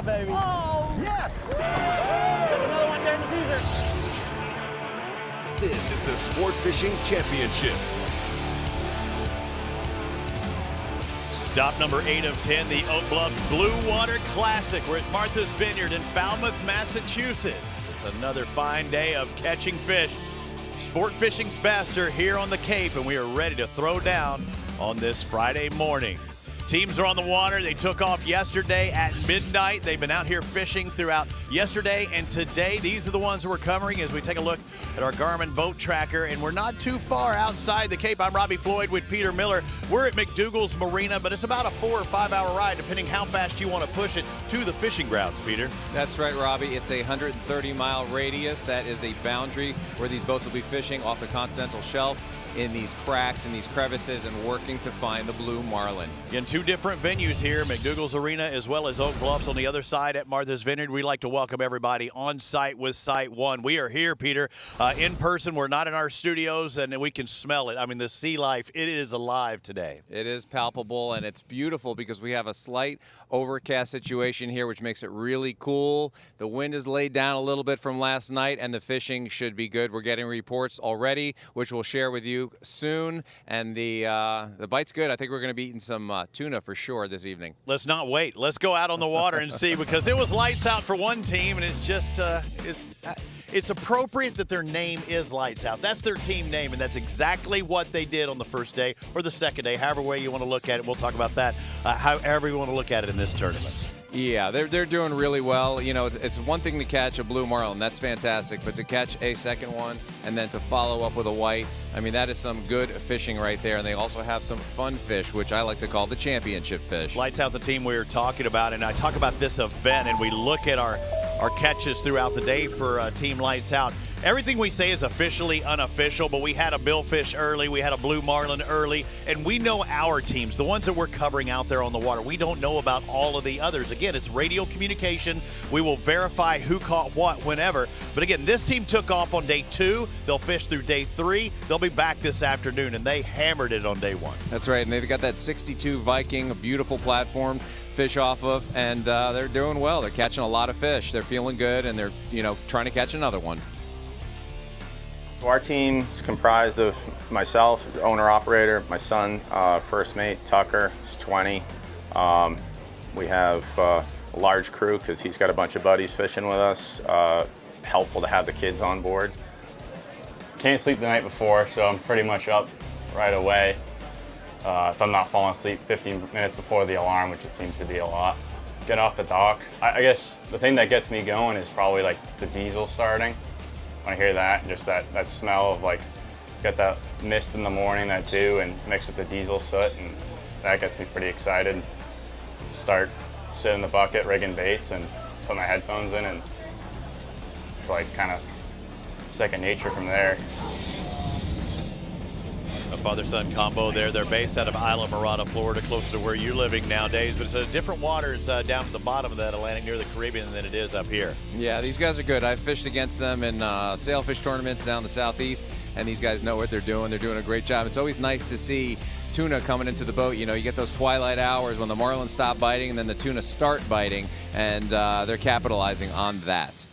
baby. Oh! Yes! There's another one during the teaser. This is the Sport Fishing Championship. Stop number 8 of 10, the Oak Bluffs Blue Water Classic. We're at Martha's Vineyard in Falmouth, Massachusetts. It's another fine day of catching fish. Sport fishing's best are here on the Cape, and we are ready to throw down on this Friday morning. Teams are on the water. They took off yesterday at midnight. They've been out here fishing throughout yesterday and today. These are the ones that we're covering as we take a look at our Garmin boat tracker, and we're not too far outside the Cape. I'm Robbie Floyd with Peter Miller. We're at McDougall's Marina, but it's about a 4 or 5 hour ride, depending how fast you want to push it to the fishing grounds, Peter. That's right, Robbie. It's a 130-mile radius. That is the boundary where these boats will be fishing off the continental shelf in these cracks and these crevices and working to find the blue marlin. In 2 different venues here, McDougall's Arena as well as Oak Bluffs on the other side at Martha's Vineyard. We'd like to welcome everybody on site with Site 1. We are here, Peter, in person. We're not in our studios, and we can smell it. I mean, the sea life, it is alive today. It is palpable, and it's beautiful because we have a slight overcast situation here, which makes it really cool. The wind is laid down a little bit from last night, and the fishing should be good. We're getting reports already, which we'll share with you soon, and the bite's good. I think we're going to be eating some tuna for sure this evening. Let's not wait. Let's go out on the water and see, because it was lights out for one team, and it's just it's appropriate that their name is Lights Out. That's their team name, and that's exactly what they did on the first day or the second day, however way you want to look at it. We'll talk about that however you want to look at it in this tournament. Yeah, they're doing really well. You know, it's one thing to catch a blue marlin. That's fantastic. But to catch a second one and then to follow up with a white, I mean, that is some good fishing right there. And they also have some fun fish, which I like to call the championship fish. Lights Out, the team we were talking about, and I talk about this event, and we look at our catches throughout the day for Team Lights Out. Everything we say is officially unofficial, but we had a billfish early, we had a blue marlin early, and we know our teams, the ones that we're covering out there on the water. We don't know about all of the others. Again, it's radio communication. We will verify who caught what whenever. But again, this team took off on day 2. They'll fish through day 3. They'll be back this afternoon, and they hammered it on day 1. That's right, and they've got that 62 Viking, a beautiful platform fish off of, and they're doing well. They're catching a lot of fish. They're feeling good, and they're, trying to catch another one. So our team is comprised of myself, owner-operator, my son, first mate, Tucker, who's 20. We have a large crew because he's got a bunch of buddies fishing with us. Helpful to have the kids on board. Can't sleep the night before, so I'm pretty much up right away. If I'm not falling asleep 15 minutes before the alarm, which it seems to be a lot. Get off the dock. I guess the thing that gets me going is probably like the diesel starting. When I hear that, just that smell of like, get that mist in the morning, that dew, and mixed with the diesel soot, and that gets me pretty excited. Start sit in the bucket, rigging baits, and put my headphones in, and it's like kind of second nature from there. A father-son combo there. They're based out of Isla Mirada, Florida, closer to where you're living nowadays, but it's different waters down at the bottom of that Atlantic near the Caribbean than it is up here. Yeah, these guys are good. I've fished against them in sailfish tournaments down the southeast, and these guys know what they're doing. They're doing a great job. It's always nice to see tuna coming into the boat. You get those twilight hours when the marlin stop biting and then the tuna start biting, and they're capitalizing on that.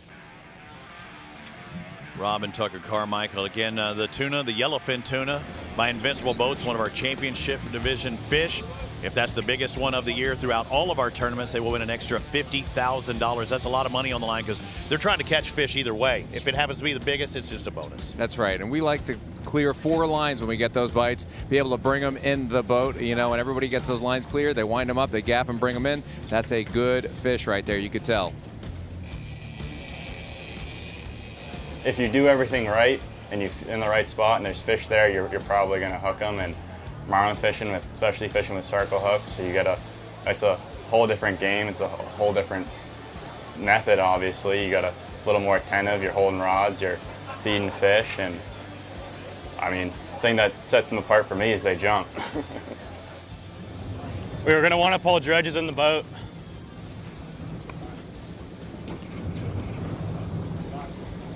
Robin Tucker Carmichael. Again, the tuna, the yellowfin tuna by Invincible Boats, one of our championship division fish. If that's the biggest one of the year throughout all of our tournaments, they will win an extra $50,000. That's a lot of money on the line because they're trying to catch fish either way. If it happens to be the biggest, it's just a bonus. That's right, and we like to clear 4 lines when we get those bites, be able to bring them in the boat, and everybody gets those lines clear. They wind them up, they gaff and bring them in. That's a good fish right there, you could tell. If you do everything right and you're in the right spot and there's fish there, you're probably going to hook them. And marlin fishing, especially fishing with circle hooks, so it's a whole different game. It's a whole different method, obviously. You got a little more attentive. You're holding rods, you're feeding fish, and I mean, the thing that sets them apart for me is they jump. We were going to want to pull dredges in the boat.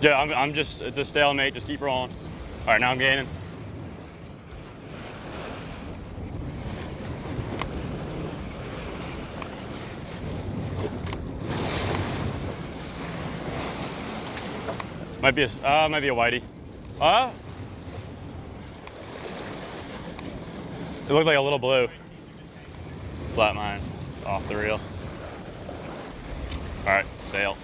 Yeah, I'm just, it's a stalemate, just keep rolling. All right, now I'm gaining. Might be a whitey. It looked like a little blue. Flat mine, off the reel. All right, sail.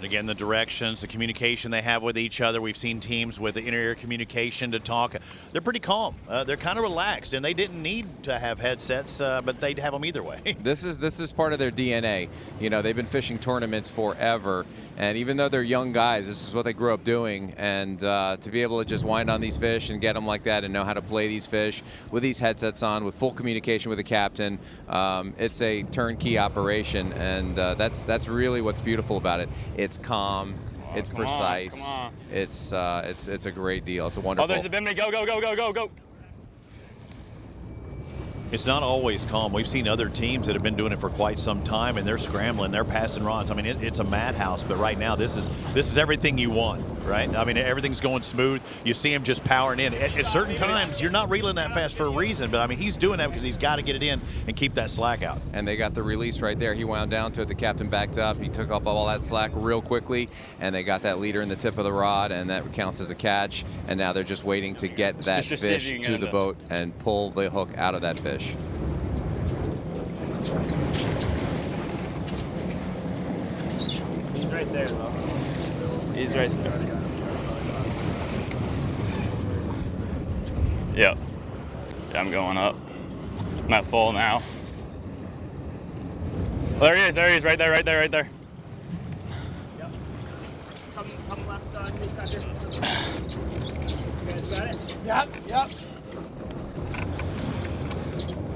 Again, the directions, the communication they have with each other. We've seen teams with the inter-ear communication to talk. They're pretty calm. They're kind of relaxed, and they didn't need to have headsets, but they'd have them either way. This is part of their DNA. You know, they've been fishing tournaments forever, and even though they're young guys, this is what they grew up doing. And to be able to just wind on these fish and get them like that and know how to play these fish with these headsets on, with full communication with the captain, it's a turnkey operation, and that's really what's beautiful about it. It's calm, it's precise, it's a great deal. It's a wonderful. Oh, there's the Bimini. Go, go, go, go, go, go. It's not always calm. We've seen other teams that have been doing it for quite some time, and they're scrambling, they're passing rods. I mean, it's a madhouse, but right now this is everything you want, right? I mean, everything's going smooth. You see him just powering in. At certain times, you're not reeling that fast for a reason, but I mean, he's doing that because he's got to get it in and keep that slack out. And they got the release right there. He wound down to it. The captain backed up. He took up all that slack real quickly, and they got that leader in the tip of the rod, and that counts as a catch. And now they're just waiting to get that fish to the boat and pull the hook out of that fish. He's right there, though. He's right there. Yep. Yeah, I'm going up. I'm at full now. Oh, there he is, right there, right there, right there. Yep. Come left, you guys got it? Yep, yep.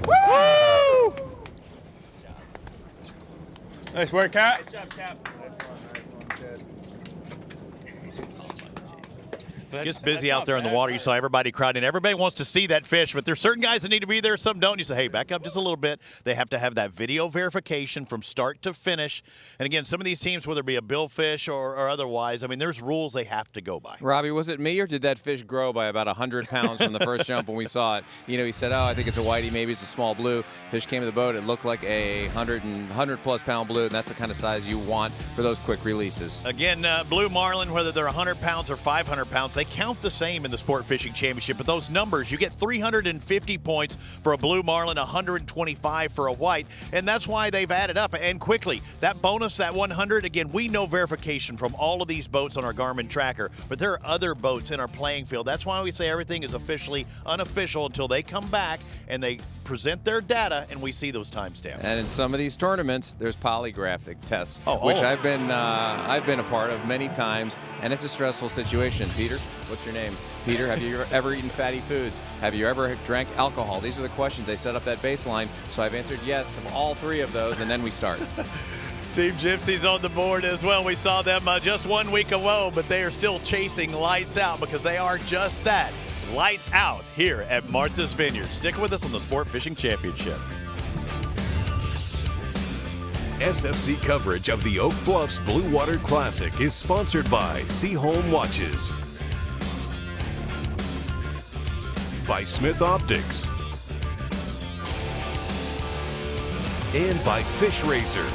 Woo! Nice work, Cap. Nice job, Cap. Nice one, good. It gets busy out there in the water. You saw everybody crowding. Everybody wants to see that fish, but there's certain guys that need to be there, some don't. You say, hey, back up just a little bit. They have to have that video verification from start to finish. And again, some of these teams, whether it be a billfish or otherwise, I mean, there's rules they have to go by. Robbie, was it me, or did that fish grow by about 100 pounds from the first jump when we saw it? You know, he said, oh, I think it's a whitey, maybe it's a small blue. Fish came to the boat. It looked like a 100-plus pound blue, and that's the kind of size you want for those quick releases. Again, blue marlin, whether they're 100 pounds or 500 pounds, they count the same in the Sport Fishing Championship. But those numbers, you get 350 points for a blue marlin, 125 for a white, and that's why they've added up. And quickly, that bonus, that 100, again, we know verification from all of these boats on our Garmin tracker, but there are other boats in our playing field. That's why we say everything is officially unofficial until they come back and they present their data and we see those timestamps. And in some of these tournaments, there's polygraphic tests, which I've been a part of many times, and it's a stressful situation. Peter, what's your name? Peter, have you ever eaten fatty foods? Have you ever drank alcohol? These are the questions. They set up that baseline, so I've answered yes to all three of those, and then we start. Team Gypsies on the board as well. We saw them just 1 week ago, but they are still chasing lights out because they are just that. Lights out here at Martha's Vineyard. Stick with us on the Sport Fishing Championship. SFC coverage of the Oak Bluffs Blue Water Classic is sponsored by Seaholm Watches, by Smith Optics, and by Fish Razor.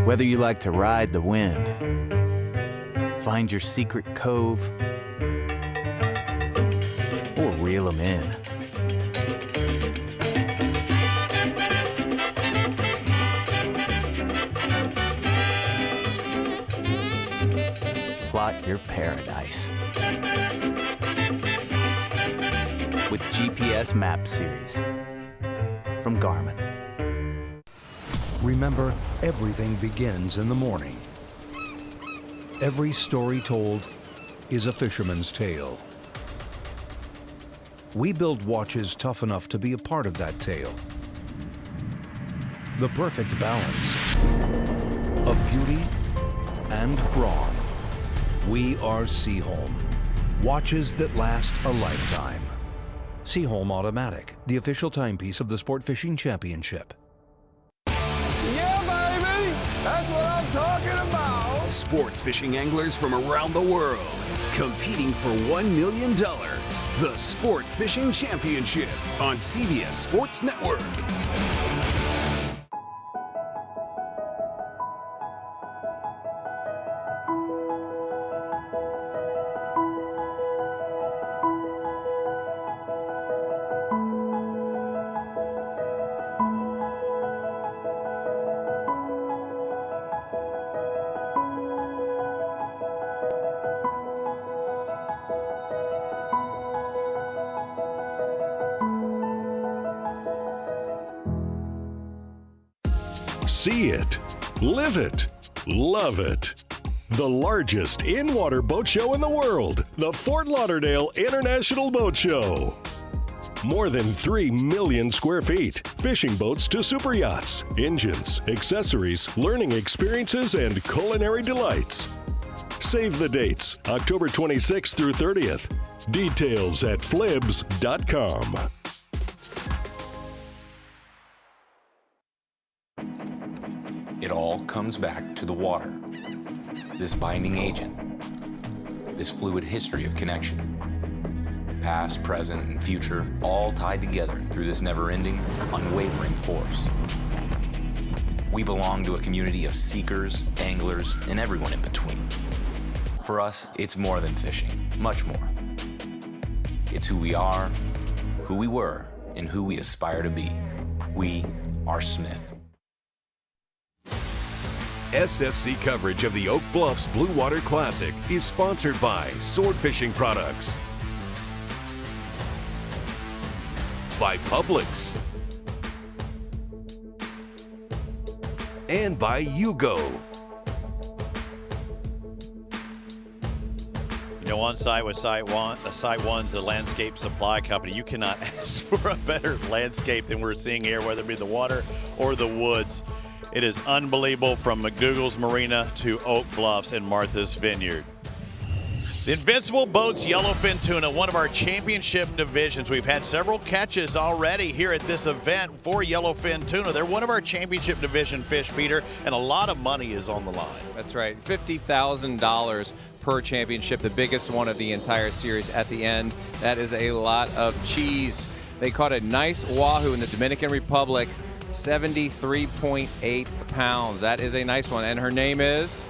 Whether you like to ride the wind, find your secret cove, or reel them in. Plot your paradise with GPS Map Series from Garmin. Remember, everything begins in the morning. Every story told is a fisherman's tale. We build watches tough enough to be a part of that tale. The perfect balance of beauty and brawn. We are Seaholm. Watches that last a lifetime. Seaholm Automatic, the official timepiece of the Sport Fishing Championship. Yeah, baby! That's what I'm talking about! Sport fishing anglers from around the world competing for $1 million. The Sport Fishing Championship on CBS Sports Network. See it, live it, love it. The largest in-water boat show in the world, the Fort Lauderdale International Boat Show. More than 3 million square feet, fishing boats to super yachts, engines, accessories, learning experiences, and culinary delights. Save the dates, October 26th through 30th. Details at flibs.com. It all comes back to the water. This binding agent. This fluid history of connection. Past, present, and future, all tied together through this never-ending, unwavering force. We belong to a community of seekers, anglers, and everyone in between. For us, it's more than fishing, much more. It's who we are, who we were, and who we aspire to be. We are Smith. SFC coverage of the Oak Bluffs Blue Water Classic is sponsored by Sword Fishing Products, by Publix, and by Yugo. You know, on site with Site One's a landscape supply company. You cannot ask for a better landscape than we're seeing here, whether it be the water or the woods. It is unbelievable, from McDougal's Marina to Oak Bluffs and Martha's Vineyard. The Invincible Boats Yellowfin Tuna, one of our championship divisions. We've had several catches already here at this event for Yellowfin Tuna. They're one of our championship division fish, Peter, and a lot of money is on the line. That's right, $50,000 per championship, the biggest one of the entire series at the end. That is a lot of cheese. They caught a nice wahoo in the Dominican Republic, 73.8 pounds. That is a nice one. And her name is?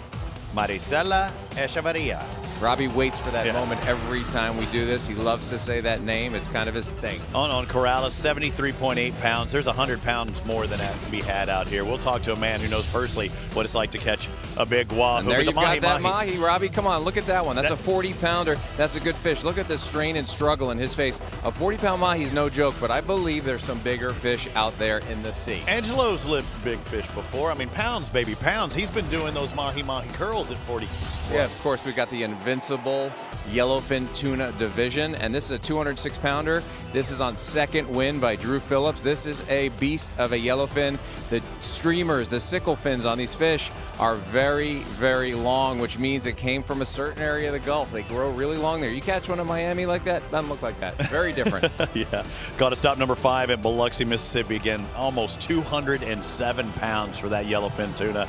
Maricela Echevarria. Robbie waits for that moment every time we do this. He loves to say that name. It's kind of his thing. On Corrales, 73.8 pounds. There's 100 pounds more than that to be had out here. We'll talk to a man who knows personally what it's like to catch a big wahoo. And there you got that mahi, Robbie. Come on, look at that one. That's a 40-pounder. That's a good fish. Look at the strain and struggle in his face. A 40-pound mahi's no joke, but I believe there's some bigger fish out there in the sea. Angelo's lived big fish before. I mean, pounds, baby, pounds. He's been doing those mahi curls at 40. Yeah, of course, we got the Invincible Yellowfin Tuna division, and this is a 206-pounder. This is on second win by Drew Phillips. This is a beast of a yellowfin. The streamers, the sickle fins on these fish are very, very long, which means it came from a certain area of the Gulf. They grow really long there. You catch one in Miami like that, doesn't look like that. It's very different. Yeah. Got to stop number 5 at Biloxi, Mississippi. Again, almost 207 pounds for that yellowfin tuna.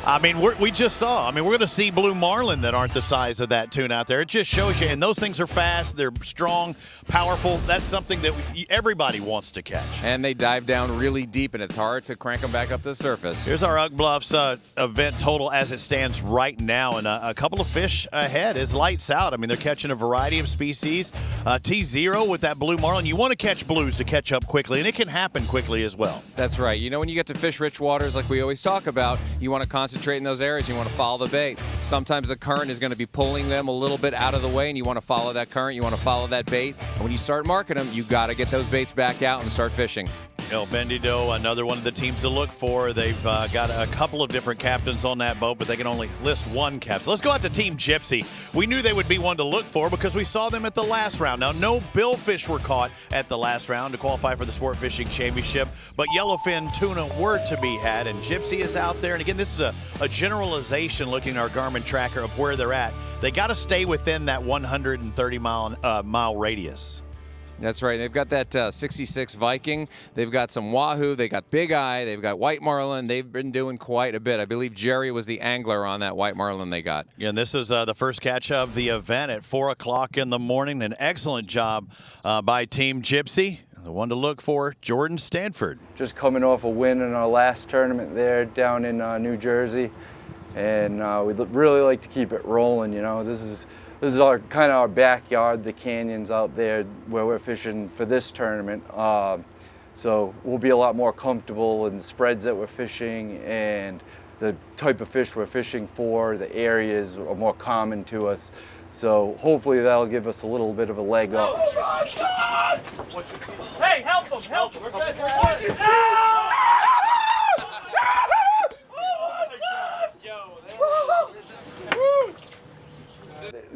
I mean, we just saw. I mean, we're going to see blue marlin that aren't the size of that tuna out there. It just shows you. And those things are fast. They're strong, powerful. That's something that everybody wants to catch. And they dive down really deep, and it's hard to crank them back up to the surface. Here's our Oak Bluffs event total as it stands right now. And a couple of fish ahead is lights out. I mean, they're catching a variety of species. T0 with that blue marlin. You want to catch blues to catch up quickly, and it can happen quickly as well. That's right. You know, when you get to fish rich waters like we always talk about, you want to concentrate in those areas. You want to follow the bait. Sometimes the current is going to be pulling them a little bit out of the way, and you want to follow that current. You want to follow that bait. And when you start marking them, you got to get those baits back out and start fishing. El Bendido, another one of the teams to look for. They've got a couple of different captains on that boat, but they can only list one captain. So let's go out to Team Gypsy. We knew they would be one to look for because we saw them at the last round. Now, no billfish were caught at the last round to qualify for the Sport Fishing Championship, but yellowfin tuna were to be had, and Gypsy is out there. And again, this is a generalization looking at our Garmin tracker of where they're at. They got to stay within that 130 mile radius. That's right. They've got that 66 Viking. They've got some wahoo. They got big eye. They've got white marlin. They've been doing quite a bit. I believe Jerry was the angler on that white marlin they got. Yeah, and this is the first catch of the event at 4 o'clock in the morning. An excellent job by Team Gypsy. The one to look for, Jordan Stanford. Just coming off a win in our last tournament there down in New Jersey, and we'd really like to keep it rolling. You know, this is our kind of our backyard, the canyons out there where we're fishing for this tournament. So we'll be a lot more comfortable in the spreads that we're fishing and the type of fish we're fishing for. The areas are more common to us. So hopefully that'll give us a little bit of a leg up. Hey, help him! Help him! We're good.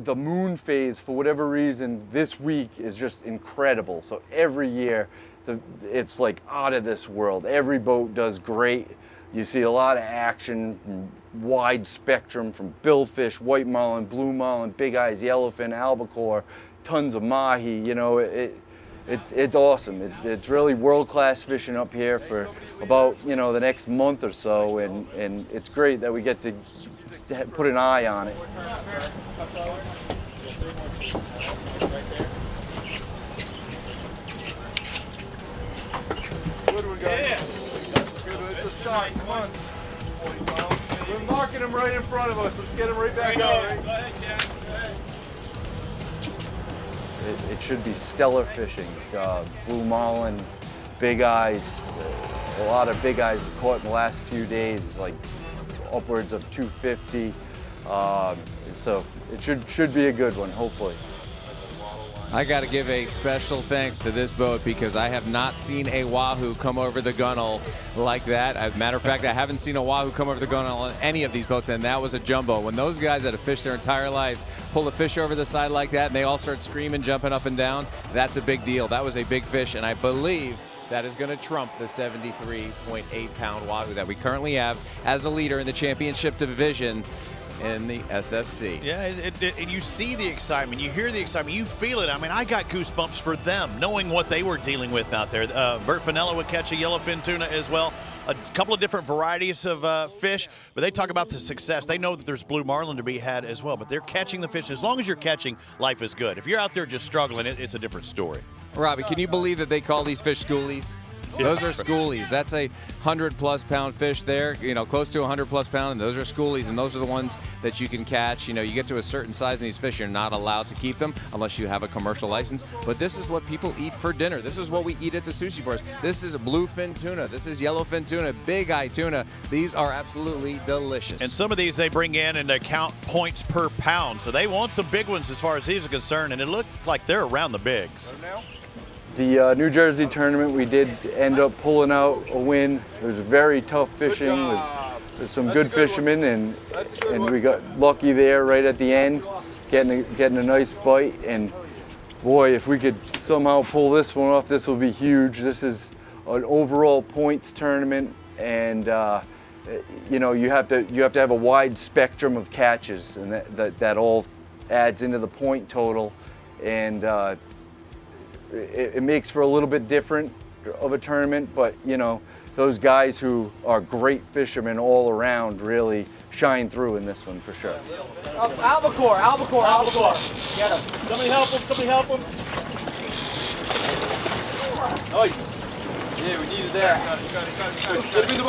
The moon phase, for whatever reason, this week is just incredible. So every year, it's like out of this world. Every boat does great. You see a lot of action from wide spectrum, from billfish, white marlin, blue marlin, big eyes, yellowfin, albacore, tons of mahi. You know, it's awesome. It's really world-class fishing up here for about, you know, the next month or so, and it's great that we get to put an eye on it. Good one, guys. Yeah. It's a start. Come on. We're marking him right in front of us. Let's get him right back out. Right? Go ahead, Ken. Go ahead. It should be stellar fishing. Blue marlin, big eyes, a lot of big eyes caught in the last few days, like upwards of 250. So it should be a good one, hopefully. I got to give a special thanks to this boat because I have not seen a wahoo come over the gunnel like that. As a matter of fact, I haven't seen a wahoo come over the gunnel on any of these boats, and that was a jumbo. When those guys that have fished their entire lives pull a fish over the side like that and they all start screaming, jumping up and down, that's a big deal. That was a big fish, and I believe that is going to trump the 73.8-pound wahoo that we currently have as a leader in the championship division in the SFC. Yeah, and you see the excitement, you hear the excitement, you feel it. I mean, I got goosebumps for them, knowing what they were dealing with out there. Bert Fenella would catch a yellowfin tuna as well. A couple of different varieties of fish, but they talk about the success. They know that there's blue marlin to be had as well, but they're catching the fish. As long as you're catching, life is good. If you're out there just struggling, it's a different story. Robbie, can you believe that they call these fish schoolies? Those are schoolies. That's a 100+ pound fish there, you know, close to 100+ pound, and those are schoolies, and those are the ones that you can catch. You know, you get to a certain size in these fish, you're not allowed to keep them unless you have a commercial license. But this is what people eat for dinner. This is what we eat at the sushi bars. This is bluefin tuna. This is yellowfin tuna, big eye tuna. These are absolutely delicious. And some of these they bring in and they count points per pound, so they want some big ones as far as these are concerned, and it looked like they're around the bigs. The New Jersey tournament, we did end up pulling out a win. It was very tough fishing with some good fishermen, and we got lucky there right at the end, getting a nice bite. And boy, if we could somehow pull this one off, this will be huge. This is an overall points tournament, and you know, you have to have a wide spectrum of catches, and that all adds into the point total, and it makes for a little bit different of a tournament, but you know, those guys who are great fishermen all around really shine through in this one for sure. Albacore. Get him. Somebody help him. Nice. Yeah, we needed that. Got it. In the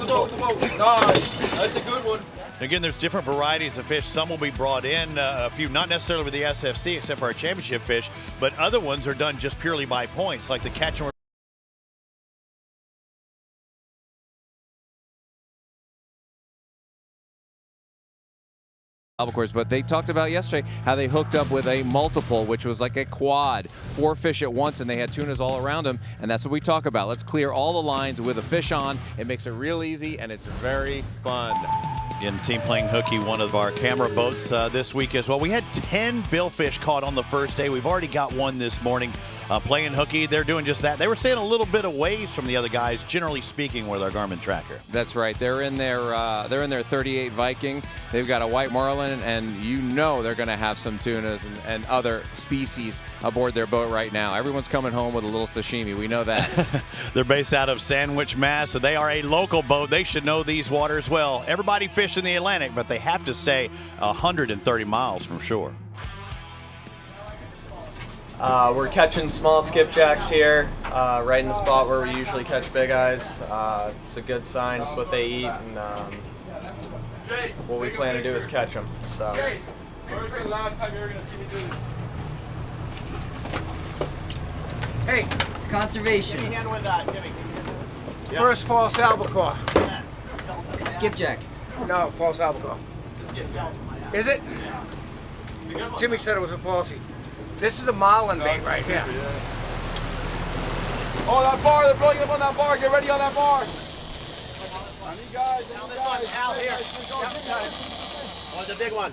boat. Nice. That's a good one. Again, there's different varieties of fish. Some will be brought in, a few not necessarily with the SFC except for our championship fish, but other ones are done just purely by points, like the catch and albacores. But they talked about yesterday how they hooked up with a multiple, which was like a quad, 4 fish at once, and they had tunas all around them, and that's what we talk about. Let's clear all the lines with a fish on. It makes it real easy, and it's very fun. In team playing hooky, one of our camera boats this week as well. We had 10 billfish caught on the first day. We've already got one this morning. Playing hooky, they're doing just that. They were staying a little bit away from the other guys, generally speaking, with our Garmin tracker. That's right. They're in their 38 Viking. They've got a white marlin, and you know they're going to have some tunas and other species aboard their boat right now. Everyone's coming home with a little sashimi. We know that. They're based out of Sandwich, Mass, so they are a local boat. They should know these waters well. Everybody fish in the Atlantic, but they have to stay 130 miles from shore. We're catching small skipjacks here, right in the spot where we usually catch big eyes. It's a good sign. It's what they eat, and what we plan to do is catch them. So. Where's the last time you were going to see me do this? Hey, conservation. Give me a hand with that. Give me. First false albacore. Skipjack. No, false albacore. It's a skipjack. Is it? Jimmy said it was a falsie. This is a marlin bait right here. Oh, that bar, they're blowing up on that bar. Get ready on that bar. Al, here. Oh, the big one.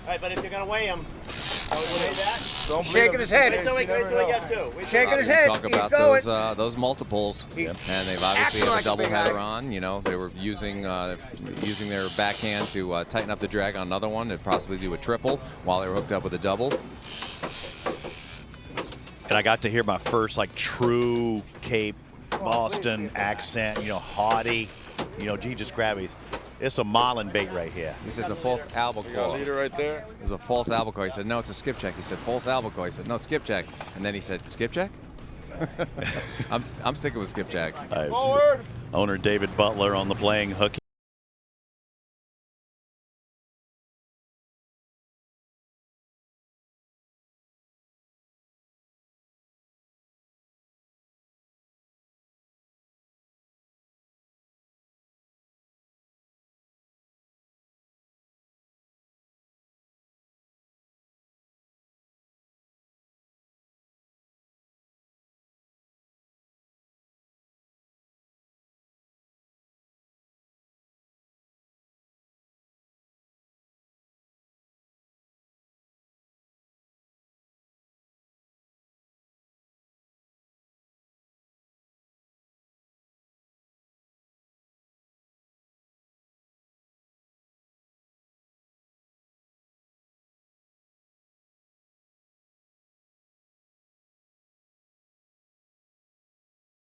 All right, but if you're going to weigh him, Shaking his head. Wait till we get to. Shaking his head. Talk about those multiples, and they've obviously had a double header on. You know, they were using their backhand to tighten up the drag on another one, and possibly do a triple while they were hooked up with a double. And I got to hear my first like true Cape Boston accent, you know, haughty, you know, gee, just grab it. It's a marlin bait right here. He says a false albacore. You got a leader right there. It was a false albacore. He said, no, it's a skipjack. He said, false albacore. He said, no, skipjack. And then he said, skipjack? I'm sticking with skipjack. Forward. Owner David Butler on the playing hooky.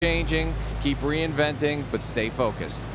Changing, keep reinventing, but stay focused.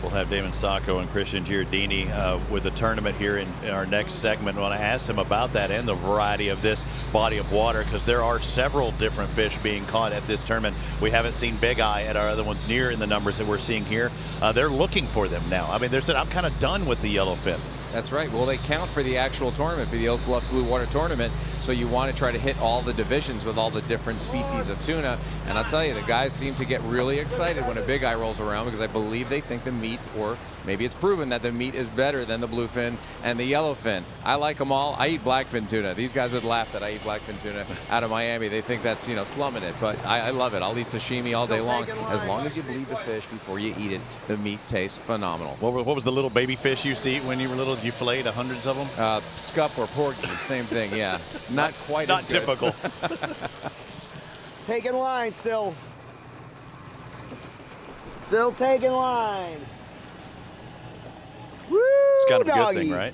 We'll have Damon Sacco and Christian Giardini with the tournament here in our next segment. I want to ask them about that and the variety of this body of water, because there are several different fish being caught at this tournament. We haven't seen big eye at our other ones near in the numbers that we're seeing here. They're looking for them now. I mean, they said, I'm kind of done with the yellowfin. That's right. Well, they count for the actual tournament, for the Oak Bluffs Blue Water Tournament. So you want to try to hit all the divisions with all the different species of tuna. And I'll tell you, the guys seem to get really excited when a big eye rolls around, because I believe they think the meat, or maybe it's proven that the meat is better than the bluefin and the yellowfin. I like them all. I eat blackfin tuna. These guys would laugh that I eat blackfin tuna out of Miami. They think that's, you know, slumming it. But I love it. I'll eat sashimi all day long. As long as you believe the fish before you eat it, the meat tastes phenomenal. What was the little baby fish you used to eat when you were little? Did you fillet hundreds of them? Scup or porgy, same thing, yeah. Not quite Not as good. typical. Taking line still. Still taking line. Woo, it's kind of a doggy. good thing, right?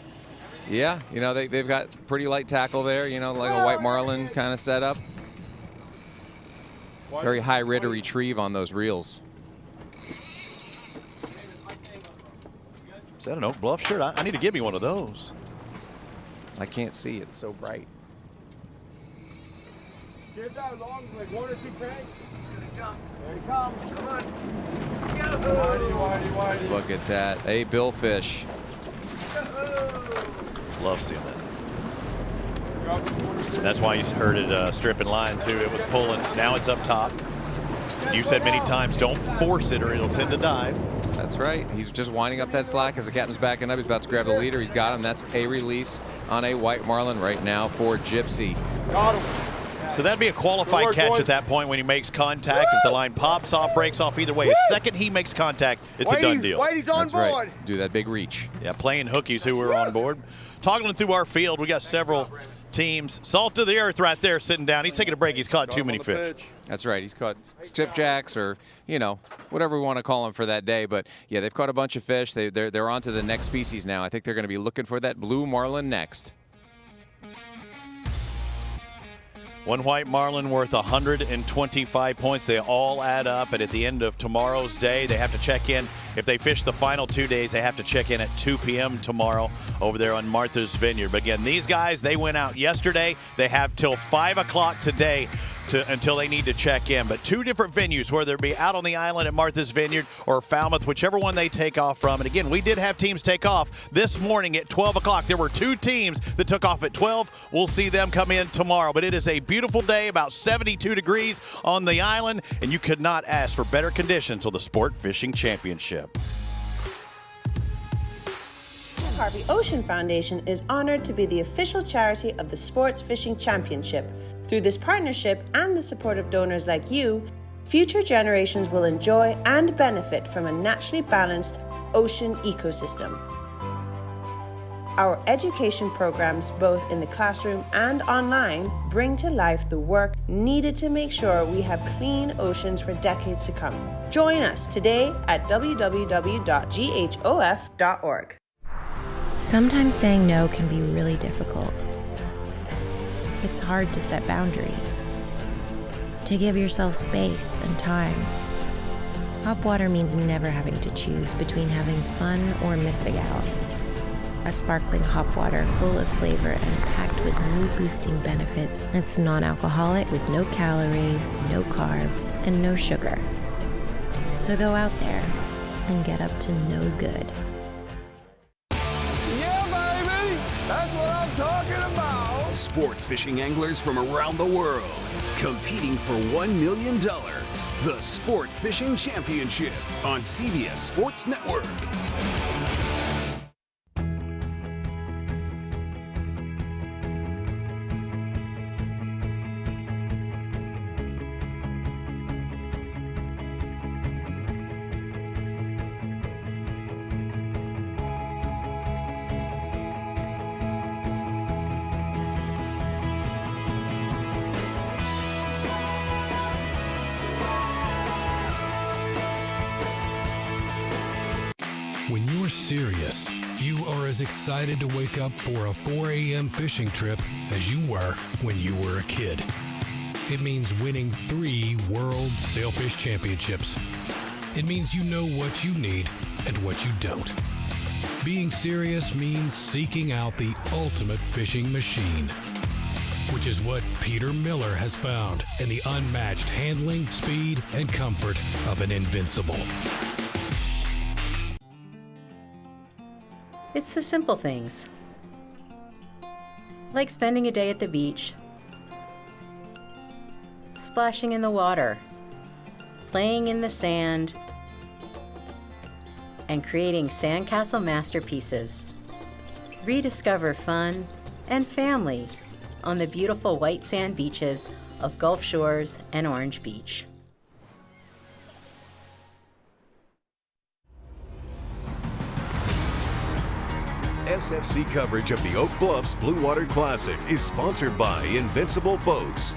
Yeah, you know, they've got pretty light tackle there, you know, like a white marlin kind of setup. Very high rate of retrieve on those reels. Is that an Oak Bluff shirt? I need to give me one of those. I can't see. It's so bright. Get that long, like 1 or 2 cranks. There he comes. Come on. Whitey. Look at that. A billfish. Love seeing that. And that's why you heard it stripping line, too. It was pulling. Now it's up top. You said many times, don't force it or it'll tend to dive. That's right. He's just winding up that slack as the captain's backing up. He's about to grab the leader. He's got him. That's a release on a white marlin right now for Gypsy. Got him. So that'd be a qualified catch at that point when he makes contact. If the line pops off, breaks off, either way, the second he makes contact, it's a done deal. Whitey's on That's board. right. Do that big reach. Yeah, playing hookies who were on board. Toggling through our field, we got several teams. Salt to the earth right there sitting down. He's taking a break. He's caught too many fish. That's right. He's caught skipjacks or, you know, whatever we want to call them for that day. But, yeah, they've caught a bunch of fish. They're on to the next species now. I think they're going to be looking for that blue marlin next. One white marlin worth 125 points. They all add up, and at the end of tomorrow's day, they have to check in. If they fish the final 2 days, they have to check in at 2 p.m. tomorrow over there on Martha's Vineyard. But again, these guys, they went out yesterday. They have till 5 o'clock today until they need to check in. But 2 different venues, whether it be out on the island at Martha's Vineyard or Falmouth, whichever one they take off from. And again, we did have teams take off this morning at 12 o'clock. There were 2 teams that took off at 12. We'll see them come in tomorrow. But it is a beautiful day, about 72 degrees on the island, and you could not ask for better conditions on the Sport Fishing Championship. Harvey Ocean Foundation is honored to be the official charity of the Sports Fishing Championship. Through this partnership and the support of donors like you, future generations will enjoy and benefit from a naturally balanced ocean ecosystem. Our education programs, both in the classroom and online, bring to life the work needed to make sure we have clean oceans for decades to come. Join us today at www.ghof.org. Sometimes saying no can be really difficult. It's hard to set boundaries, to give yourself space and time. Hop water means never having to choose between having fun or missing out. A sparkling hop water full of flavor and packed with mood-boosting benefits that's non-alcoholic with no calories, no carbs, and no sugar. So go out there and get up to no good. Yeah, baby! That's what I'm talking about! Sport fishing anglers from around the world competing for $1 million. The Sport Fishing Championship on CBS Sports Network. When you're serious, you are as excited to wake up for a 4 a.m. fishing trip as you were when you were a kid. It means winning 3 World Sailfish Championships. It means you know what you need and what you don't. Being serious means seeking out the ultimate fishing machine, which is what Peter Miller has found in the unmatched handling, speed, and comfort of an Invincible. It's the simple things, like spending a day at the beach, splashing in the water, playing in the sand, and creating sandcastle masterpieces. Rediscover fun and family on the beautiful white sand beaches of Gulf Shores and Orange Beach. SFC coverage of the Oak Bluffs Blue Water Classic is sponsored by Invincible Boats,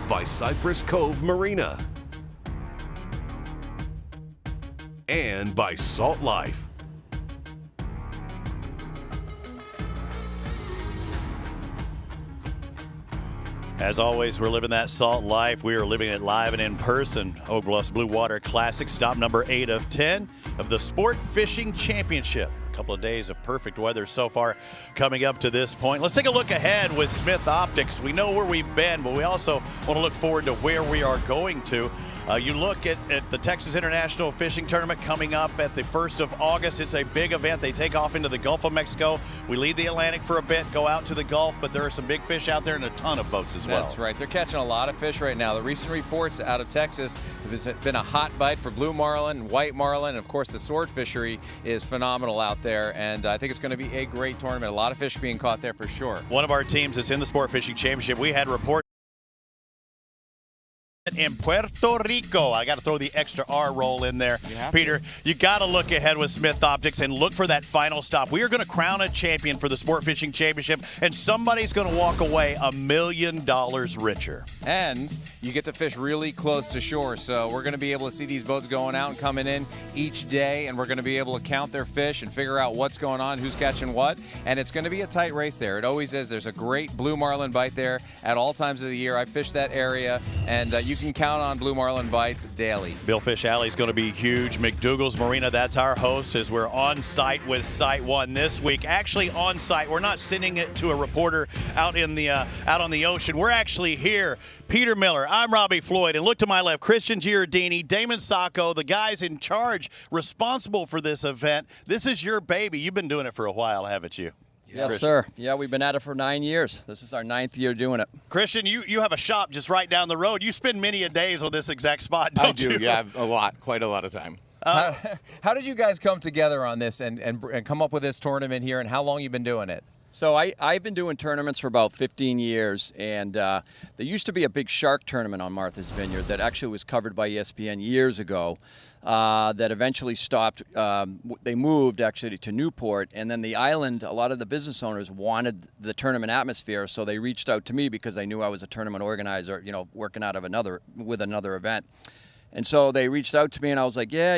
by Cypress Cove Marina, and by Salt Life. As always, we're living that Salt life. We are living it live and in person. Oak Bluffs Blue Water Classic, stop number 8 of 10 of the Sport Fishing Championship. A couple of days of perfect weather so far coming up to this point. Let's take a look ahead with Smith Optics. We know where we've been, but we also want to look forward to where we are going to. You look at the Texas International Fishing Tournament coming up at the 1st of August. It's a big event. They take off into the Gulf of Mexico. We leave the Atlantic for a bit, go out to the Gulf, but there are some big fish out there and a ton of boats as well. That's right. They're catching a lot of fish right now. The recent reports out of Texas, it's been a hot bite for blue marlin, white marlin, and of course the sword fishery is phenomenal out there, and I think it's going to be a great tournament. A lot of fish being caught there for sure. One of our teams that's in the Sport Fishing Championship, we had reports in Puerto Rico. I got to throw the extra R roll in there. Peter, you got to look ahead with Smith Optics and look for that final stop. We are going to crown a champion for the Sport Fishing Championship, and somebody's going to walk away $1 million richer. And you get to fish really close to shore, so we're going to be able to see these boats going out and coming in each day, and we're going to be able to count their fish and figure out what's going on, who's catching what, and it's going to be a tight race there. It always is. There's a great blue marlin bite there at all times of the year. I fished that area, and you can count on blue marlin bites daily. Billfish Alley is going to be huge. McDougal's Marina, that's our host, as we're on site with Site 1 this week. Actually on site. We're not sending it to a reporter out in the out on the ocean. We're actually here. Peter Miller, I'm Robbie Floyd, and look to my left, Christian Giardini, Damon Sacco, the guys in charge, responsible for this event. This is your baby. You've been doing it for a while, haven't you? Yes, sir. Yeah, we've been at it for 9 years. This is our 9th year doing it. Christian, you have a shop just right down the road. You spend many a days on this exact spot, don't you? I do, yeah, a lot, quite a lot of time. How did you guys come together on this and come up with this tournament here, and how long you been doing it? So I've been doing tournaments for about 15 years, and there used to be a big shark tournament on Martha's Vineyard that actually was covered by ESPN years ago that eventually stopped. They moved actually to Newport, and then the island, a lot of the business owners wanted the tournament atmosphere, so they reached out to me because they knew I was a tournament organizer, you know, working out of another event. And so they reached out to me, and I was like, yeah,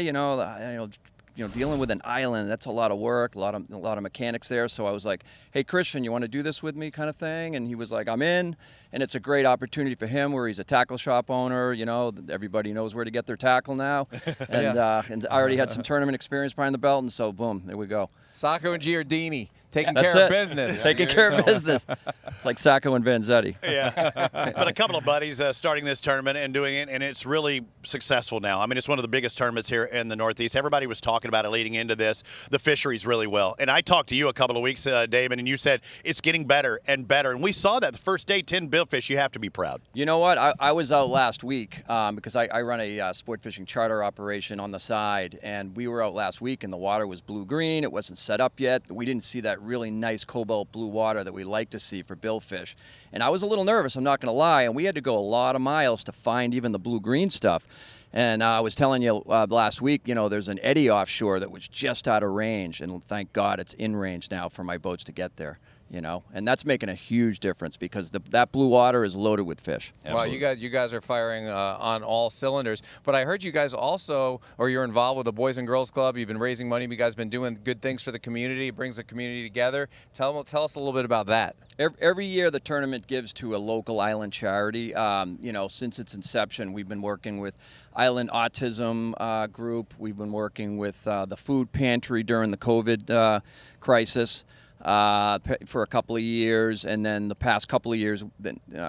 dealing with an island, that's a lot of work, a lot of mechanics there. So I was like, hey, Christian, you want to do this with me kind of thing? And he was like, I'm in. And it's a great opportunity for him where he's a tackle shop owner. You know, everybody knows where to get their tackle now. And, and I already had some tournament experience behind the belt. And so, boom, there we go. Sacco and Giardini. Taking That's care of it. business. Taking care of business. It's like Sacco and Vanzetti. Yeah. But a couple of buddies starting this tournament and doing it, and it's really successful now. I mean, it's one of the biggest tournaments here in the Northeast. Everybody was talking about it leading into this. The fisheries really well. And I talked to you a couple of weeks, Damon, and you said it's getting better and better. And we saw that the first day, 10 billfish. You have to be proud. You know what? I was out last week because I run a sport fishing charter operation on the side, and we were out last week, and the water was blue-green. It wasn't set up yet. We didn't see that really nice cobalt blue water that we like to see for billfish. And I was a little nervous, I'm not going to lie, and we had to go a lot of miles to find even the blue-green stuff. And I was telling you last week, you know, there's an eddy offshore that was just out of range, and thank God it's in range now for my boats to get there. You know, and that's making a huge difference because that blue water is loaded with fish. Absolutely. Well, you guys are firing on all cylinders. But I heard you guys also, or you're involved with the Boys and Girls Club. You've been raising money. You guys have been doing good things for the community. It brings the community together. Tell us a little bit about that. Every year the tournament gives to a local island charity. You know, since its inception, we've been working with Island Autism Group. We've been working with the food pantry during the COVID crisis. For a couple of years, and then the past couple of years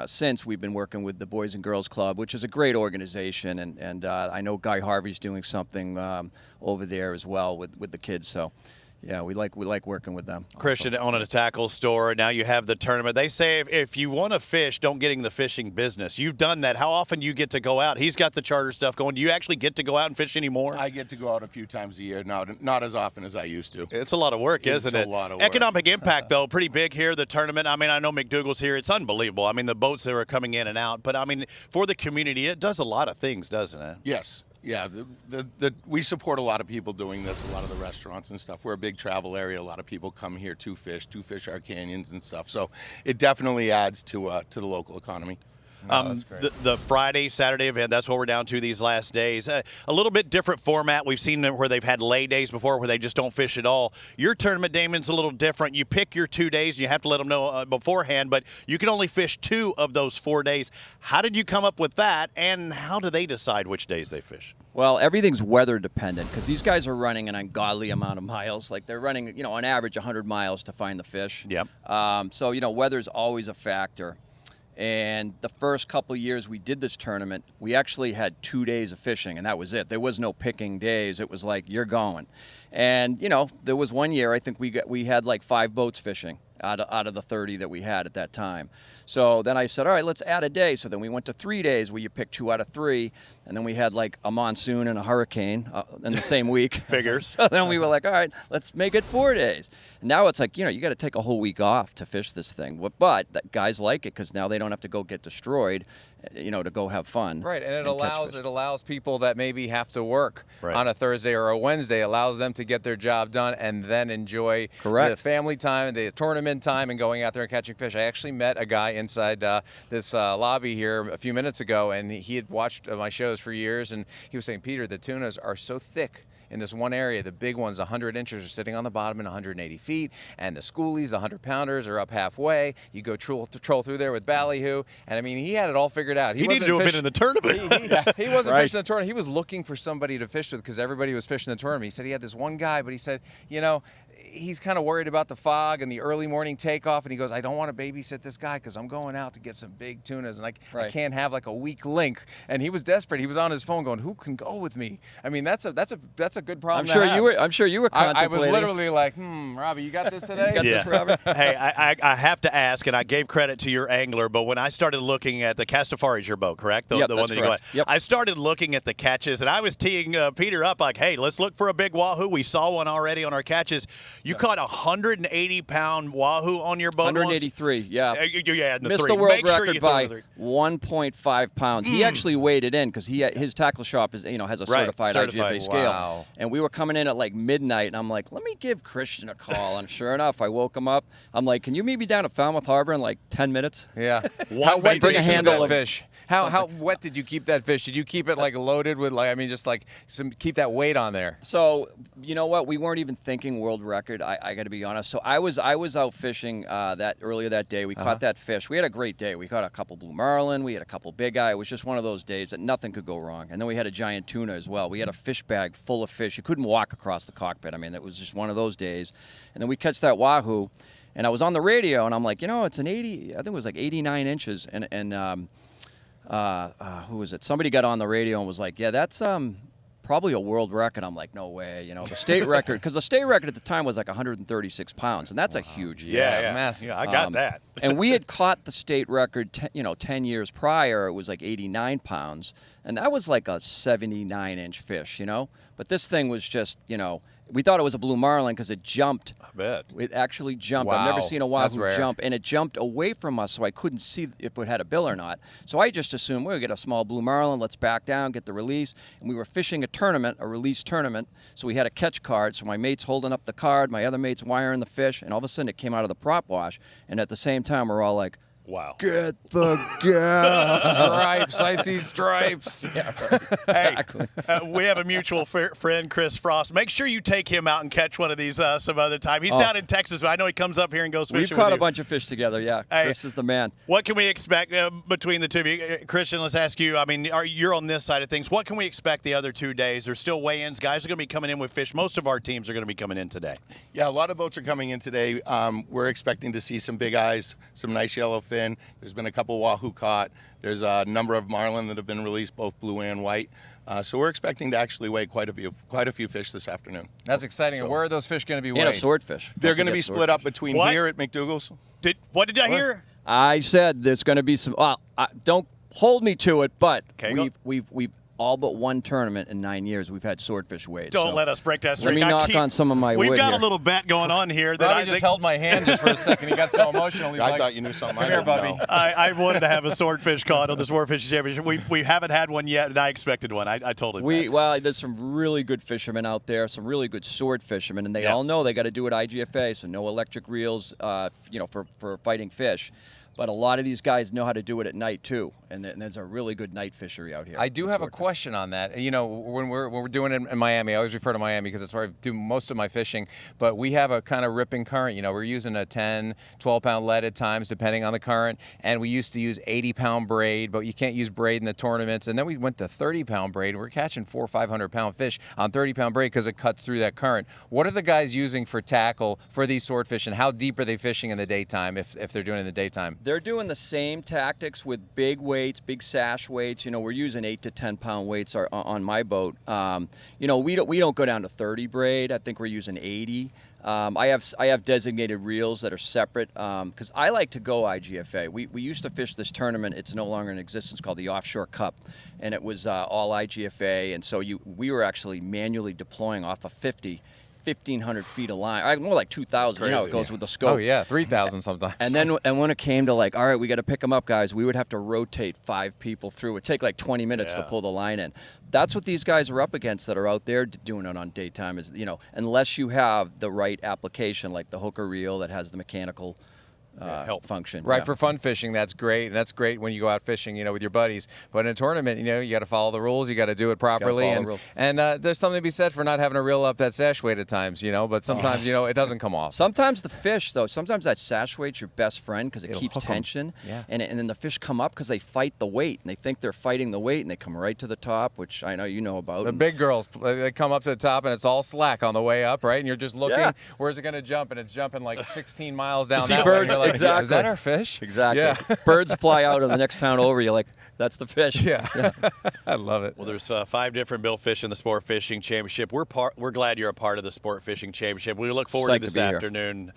since, we've been working with the Boys and Girls Club, which is a great organization, and I know Guy Harvey's doing something over there as well with the kids. So yeah, we like working with them. Christian, owning a tackle store, now you have the tournament. They say if you want to fish, don't get in the fishing business. You've done that. How often do you get to go out? He's got the charter stuff going. Do you actually get to go out and fish anymore? I get to go out a few times a year, not as often as I used to. It's a lot of work, isn't it? It's a lot of work. Economic impact, though, pretty big here, the tournament. I mean, I know McDougal's here. It's unbelievable. I mean, the boats that are coming in and out. But, I mean, for the community, it does a lot of things, doesn't it? Yes. Yeah, we support a lot of people doing this, a lot of the restaurants and stuff. We're a big travel area. A lot of people come here to fish our canyons and stuff. So it definitely adds to the local economy. That's great. The Friday, Saturday event, that's what we're down to these last days. A little bit different format. We've seen where they've had lay days before where they just don't fish at all. Your tournament, Damon's a little different. You pick your 2 days, and you have to let them know beforehand, but you can only fish 2 of those 4 days. How did you come up with that, and how do they decide which days they fish? Well, everything's weather dependent because these guys are running an ungodly amount of miles. Like they're running, on average 100 miles to find the fish. Yep. So, weather's always a factor. And the first couple of years we did this tournament, we actually had 2 days of fishing, and that was it. There was no picking days. It was like, you're going. And, there was one year I think we had like 5 boats fishing out of the 30 that we had at that time. So then I said, all right, let's add a day. So then we went to 3 days where you pick 2 out of 3. And then we had like a monsoon and a hurricane in the same week. Figures. So then we were like, all right, let's make it 4 days. And now it's like, you got to take a whole week off to fish this thing. But guys like it because now they don't have to go get destroyed, to go have fun. Right, and it allows people that maybe have to work on a Thursday or a Wednesday, allows them to get their job done and then enjoy the family time, the tournament time, and going out there and catching fish. I actually met a guy inside this lobby here a few minutes ago, and he had watched my shows for years, and he was saying, Peter, the tunas are so thick in this one area. The big ones, 100 inches, are sitting on the bottom in 180 feet, and the schoolies, the 100-pounders, are up halfway. You go troll through there with ballyhoo, and I mean, he had it all figured out. He needed to have been in the tournament. He wasn't fishing the tournament. He was looking for somebody to fish with because everybody was fishing the tournament. He said he had this one guy, but he said, he's kind of worried about the fog and the early morning takeoff, and he goes, I don't want to babysit this guy because I'm going out to get some big tunas, and I can't have like a weak link. And he was desperate. He was on his phone going, who can go with me? I mean, that's a good problem. I'm sure you were contemplating. I was literally like, Robbie, you got this today? You got this, Robert? Hey, I have to ask, and I gave credit to your angler, but when I started looking at the Castafari's your boat, correct? The one that you go. Yep. I started looking at the catches, and I was teeing Peter up like, hey, let's look for a big wahoo. We saw one already on our catches. You caught 180-pound wahoo on your boat. 183, yeah. Yeah, missed the world record by 1.5 pounds. He actually weighed it in because his tackle shop is has a certified IGFA scale. Wow. And we were coming in at like midnight, and I'm like, let me give Christian a call. And sure enough, I woke him up. I'm like, can you meet me down at Falmouth Harbor in like 10 minutes? Yeah. How wet did you keep that fish? How How wet did you keep that fish? Did you keep it like loaded with keep that weight on there? So you know what? We weren't even thinking world record. I got to be honest. So I was out fishing earlier that day. We caught that fish. We had a great day. We caught a couple blue marlin. We had a couple big eye. It was just one of those days that nothing could go wrong. And then we had a giant tuna as well. We had a fish bag full of fish. You couldn't walk across the cockpit. I mean, it was just one of those days. And then we catch that wahoo. And I was on the radio, and I'm like, it's an 80. I think it was like 89 inches. And who was it? Somebody got on the radio and was like, yeah, that's probably a world record. I'm like, no way. The state record, because the state record at the time was like 136 pounds, and that's a huge fish. Yeah. Massive. Yeah, I got that. And we had caught the state record, 10 years prior. It was like 89 pounds, and that was like a 79-inch fish, But this thing was just, we thought it was a blue marlin because it jumped. I bet. It actually jumped. Wow. I've never seen a wahoo rare. jump, and it jumped away from us, so I couldn't see if it had a bill or not. So I just assumed, we'll get a small blue marlin, let's back down, get the release. And we were fishing a release tournament, so we had a catch card. So my mate's holding up the card, my other mate's wiring the fish, and all of a sudden it came out of the prop wash, and at the same time we're all like, wow. Get the gas. Stripes. I see stripes. Yeah, right. Exactly. We have a mutual friend, Chris Frost. Make sure you take him out and catch one of these some other time. He's down in Texas, but I know he comes up here and goes fishing with you. We've caught a bunch of fish together, yeah. Hey, Chris is the man. What can we expect between the two of you? Christian, let's ask you. I mean, you're on this side of things. What can we expect the other 2 days? There's still weigh-ins. Guys are going to be coming in with fish. Most of our teams are going to be coming in today. Yeah, a lot of boats are coming in today. We're expecting to see some big eyes, some nice yellowfin. There's been a couple wahoo caught. There's a number of marlin that have been released, both blue and white. So we're expecting to actually weigh quite a few fish this afternoon. That's exciting. And where are those fish going to be weighed? And a swordfish. They're going to be split up between here at McDougal's. What did I hear? I said there's going to be some. Don't hold me to it, but we've all but one tournament in 9 years we've had swordfish weighed. Don't let us break that streak. Let me knock on some of my wood. We've got here. a little bet going on here. That I just held my hand just for a second. He got so emotional. He's I thought you knew something. Come here, Bubby. I wanted to have a swordfish caught on the Swordfish Championship. We haven't had one yet, and I expected one. I told him that. Well, there's some really good fishermen out there, some really good sword fishermen, and they all know they got to do it IGFA, so no electric reels, for fighting fish. But a lot of these guys know how to do it at night too, and there's a really good night fishery out here. I do have a question on that. You know, when we're doing it in Miami, I always refer to Miami because that's where I do most of my fishing. But we have a kind of ripping current. You know, we're using a 10, 12-pound lead at times, depending on the current. And we used to use 80-pound braid, but you can't use braid in the tournaments. And then we went to 30-pound braid. We're catching 400 or 500-pound fish on 30-pound braid because it cuts through that current. What are the guys using for tackle for these swordfish, and how deep are they fishing in the daytime if they're doing it in the daytime? They're doing the same tactics with big weights, big sash weights. You know, we're using 8 to 10-pound weights on my boat. You know, we don't go down to 30 braid. I think we're using 80. I have designated reels that are separate because I like to go IGFA. We used to fish this tournament. It's no longer in existence, called the Offshore Cup, and it was all IGFA. And so we were actually manually deploying off of 1,500 feet of line, more like 2,000. You know how it goes with the scope. Oh yeah, 3,000 sometimes. And when it came to like, all right, we got to pick them up, guys, we would have to rotate 5 people through. It would take like 20 minutes to pull the line in. That's what these guys are up against that are out there doing it on daytime. Is, you know, unless you have the right application, like the hooker reel that has the mechanical help function. Right, for fun fishing, that's great. And that's great when you go out fishing, you know, with your buddies. But in a tournament, you know, you got to follow the rules. You got to do it properly. And there's something to be said for not having to reel up that sash weight at times, you know. But sometimes, you know, it doesn't come off. Sometimes the fish, though, sometimes that sash weight's your best friend because it keeps tension. Yeah. And then the fish come up because they fight the weight. And they think they're fighting the weight, and they come right to the top, which I know you know about. The big girls, they come up to the top, and it's all slack on the way up, right? And you're just looking, where's it going to jump? And it's jumping like 16 miles down that way. Like, exactly. Is that our fish? Exactly. Yeah. Birds fly out of the next town over. You're like, that's the fish. Yeah. I love it. Well, there's 5 different bill fish in the Sport Fishing Championship. We're glad you're a part of the Sport Fishing Championship. We look forward to this afternoon.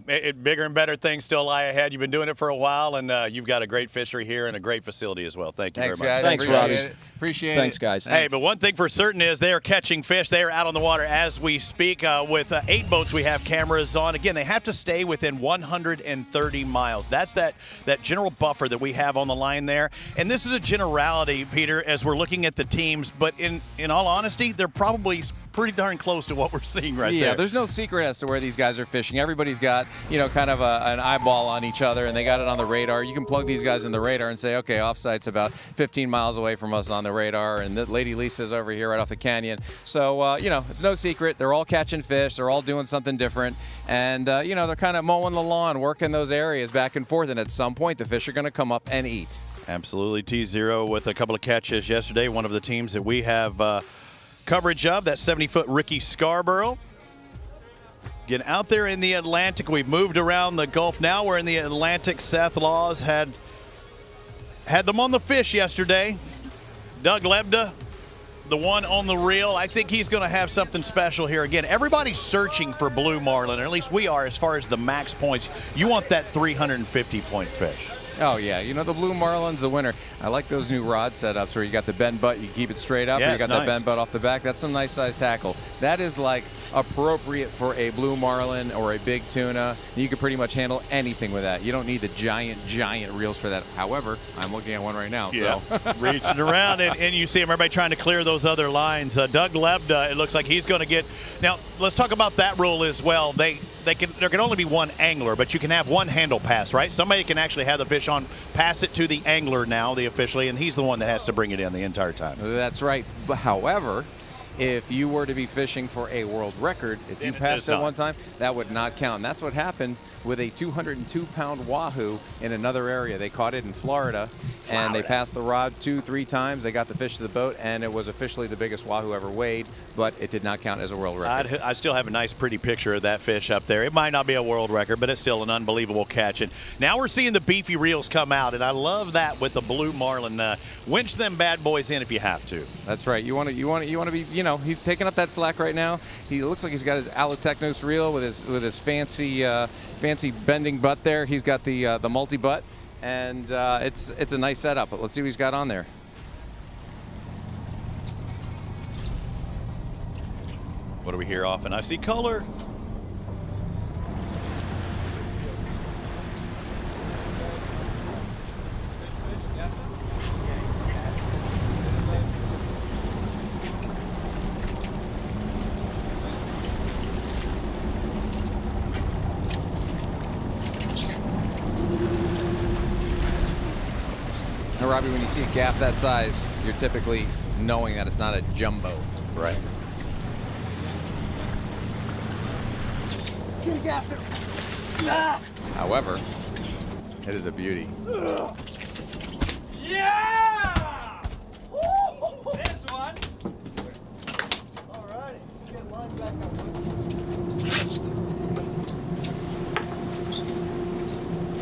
Bigger and better things still lie ahead. You've been doing it for a while, and you've got a great fishery here and a great facility as well. Thank you Thanks, very much. Guys. Thanks, Appreciate Robbie. Appreciate it. Thanks, guys. Hey, but one thing for certain is they are catching fish. They are out on the water as we speak. With 8 boats we have cameras on. Again, they have to stay within 130 miles. That's that general buffer that we have on the line there. And this is a generality, Peter, as we're looking at the teams. But in all honesty, they're probably pretty darn close to what we're seeing right there. Yeah, there's no secret as to where these guys are fishing. Everybody's got, you know, kind of an eyeball on each other, and they got it on the radar. You can plug these guys in the radar and say, okay, offsite's about 15 miles away from us on the radar, and the Lady Lisa's over here right off the canyon. So, you know, it's no secret. They're all catching fish. They're all doing something different. And, you know, they're kind of mowing the lawn, working those areas back and forth, and at some point the fish are going to come up and eat. Absolutely. T0 with a couple of catches yesterday. One of the teams that we have coverage of, that 70-foot Ricky Scarborough. Get out there in the Atlantic. We've moved around the Gulf. Now we're in the Atlantic. Seth Laws had them on the fish yesterday. Doug Lebda, the one on the reel. I think he's going to have something special here. Again, everybody's searching for blue marlin, or at least we are as far as the max points. You want that 350-point fish. Oh, yeah. You know, the blue marlin's the winner. I like those new rod setups where you got the bend butt, you keep it straight up, or you got that bend butt off the back. That's some nice size tackle. That is like appropriate for a blue marlin or a big tuna. You can pretty much handle anything with that. You don't need the giant reels for that. However, I'm looking at one right now. Yeah, so. Reaching around, and you see him, everybody trying to clear those other lines. Doug Lebda, it looks like he's going to get. Now, let's talk about that rule as well. There can only be one angler, but you can have one handle pass, right? Somebody can actually have the fish on, pass it to the angler now, officially, and he's the one that has to bring it in the entire time. That's right. But however, if you were to be fishing for a world record, if you passed it one time, that would not count. And that's what happened with a 202-pound wahoo in another area. They caught it in Florida, and they passed the rod 2-3 times. They got the fish to the boat, and it was officially the biggest wahoo ever weighed, but it did not count as a world record. I still have a nice, pretty picture of that fish up there. It might not be a world record, but it's still an unbelievable catch. And now we're seeing the beefy reels come out, and I love that with the blue marlin. Winch them bad boys in if you have to. That's right. You want to be, you know, he's taking up that slack right now. He looks like he's got his Alotechnos reel with his fancy bending butt there. He's got the multi butt, and it's a nice setup. But let's see what he's got on there. What do we hear often? I see color. Robbie, when you see a gaff that size, you're typically knowing that it's not a jumbo. Right. However, it is a beauty. Yeah! There's one. All right, let's get lined back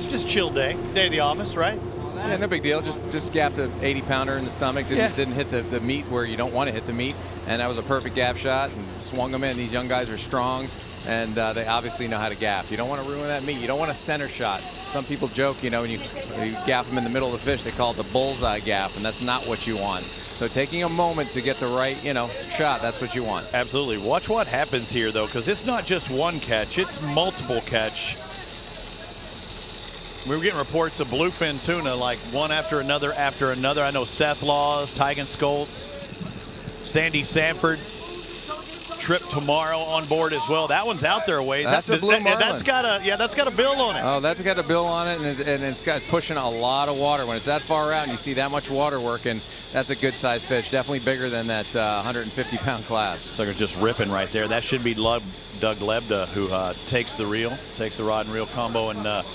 up. Just chill day of the office, right? Yeah, no big deal. Just gaffed a 80-pounder in the stomach. Didn't hit the meat where you don't want to hit the meat, and that was a perfect gaff shot. And swung them in. These young guys are strong, and they obviously know how to gaff. You don't want to ruin that meat. You don't want a center shot. Some people joke, when you gaff them in the middle of the fish, they call it the bullseye gaff, and that's not what you want. So taking a moment to get the right, shot, that's what you want. Absolutely. Watch what happens here, though, because it's not just one catch; it's multiple catch. We were getting reports of bluefin tuna like one after another after another. I know Seth Laws, Tygan Skoltz, Sandy Sanford, Trip tomorrow on board as well. That one's out there a ways. That's a blue marlin. That's got a bill on it. Oh, that's got a bill on it, and it's pushing a lot of water. When it's that far out and you see that much water working, that's a good sized fish. Definitely bigger than that 150-pound class. So it's just ripping right there. That should be Doug Lebda who takes the rod and reel combo, and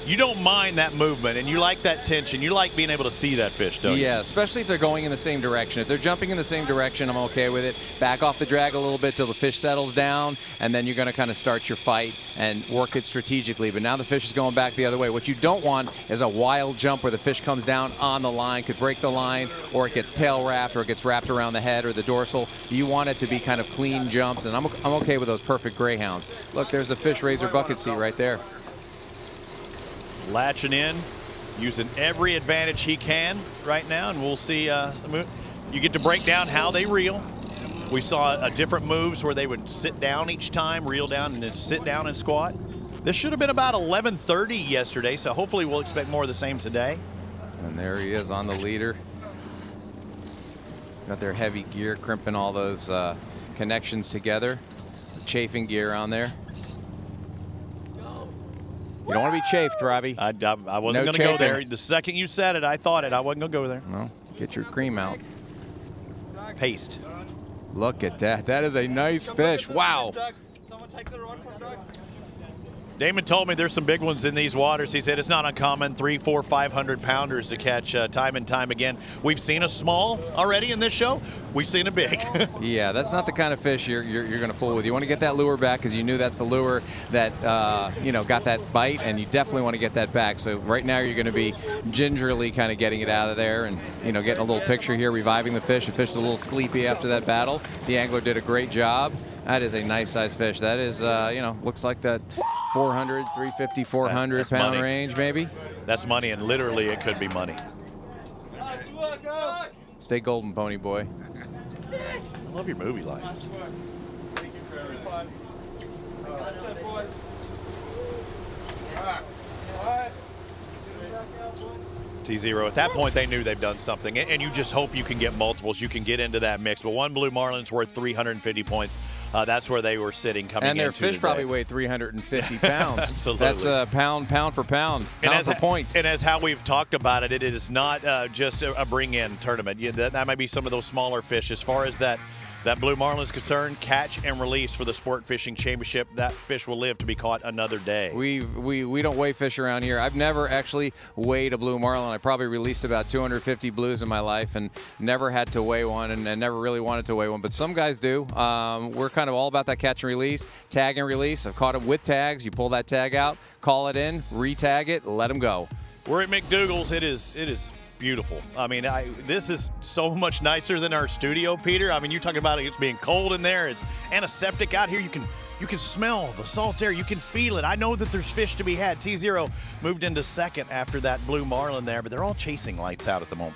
you don't mind that movement, and you like that tension. You like being able to see that fish, don't you? Yeah, especially if they're going in the same direction. If they're jumping in the same direction, I'm okay with it. Back off the drag a little bit till the fish settles down, and then you're going to kind of start your fight and work it strategically. But now the fish is going back the other way. What you don't want is a wild jump where the fish comes down on the line, could break the line, or it gets tail wrapped, or it gets wrapped around the head or the dorsal. You want it to be kind of clean jumps, and I'm okay with those perfect greyhounds. Look, there's the fish raiser bucket seat right there. Latching in, using every advantage he can right now, and we'll see. You get to break down how they reel. We saw different moves where they would sit down each time, reel down, and then sit down and squat. This should have been about 11:30 yesterday, so hopefully we'll expect more of the same today. And there he is on the leader. Got their heavy gear, crimping all those connections together. Chafing gear on there. You don't want to be chafed, Robbie. I wasn't going to go there. The second you said it, I thought it. I wasn't going to go there. Well, get your cream out. Paste. Look at that. That is a nice fish. Wow. Someone take the rod from Doug. Damon told me there's some big ones in these waters. He said it's not uncommon, 300, 400, 500 pounders to catch time and time again. We've seen a small already in this show. We've seen a big. Yeah, that's not the kind of fish you're going to fool with. You want to get that lure back because you knew that's the lure that got that bite, and you definitely want to get that back. So right now you're going to be gingerly kind of getting it out of there, and getting a little picture here, reviving the fish. The fish is a little sleepy after that battle. The angler did a great job. That is a nice size fish. That is, looks like that 400, 350, 400 pound money. range maybe. That's money, and literally it could be money. Stay golden, pony boy. I love your movie lines. Thank you for everything. That's it, boys. All right. T0. At that point, they knew they've done something, and you just hope you can get multiples. You can get into that mix. But one blue marlin's worth 350 points. That's where they were sitting coming into And their fish today. probably weigh 350 pounds. Absolutely. That's pound for pound, pound for point. And as how we've talked about it, it is not just a bring-in tournament. That might be some of those smaller fish. As far as that blue marlin is concerned, catch and release for the Sport Fishing Championship. That fish will live to be caught another day. We don't weigh fish around here. I've never actually weighed a blue marlin. I probably released about 250 blues in my life and never had to weigh one and never really wanted to weigh one. But some guys do. We're kind of all about that catch and release, tag and release. I've caught them with tags. You pull that tag out, call it in, re-tag it, let them go. We're at McDougall's. It is beautiful. I mean, this is so much nicer than our studio, Peter. I mean, you're talking about it's being cold in there. It's antiseptic out here. You can smell the salt air. You can feel it. I know that there's fish to be had. T0 moved into second after that blue marlin there, but they're all chasing lights out at the moment.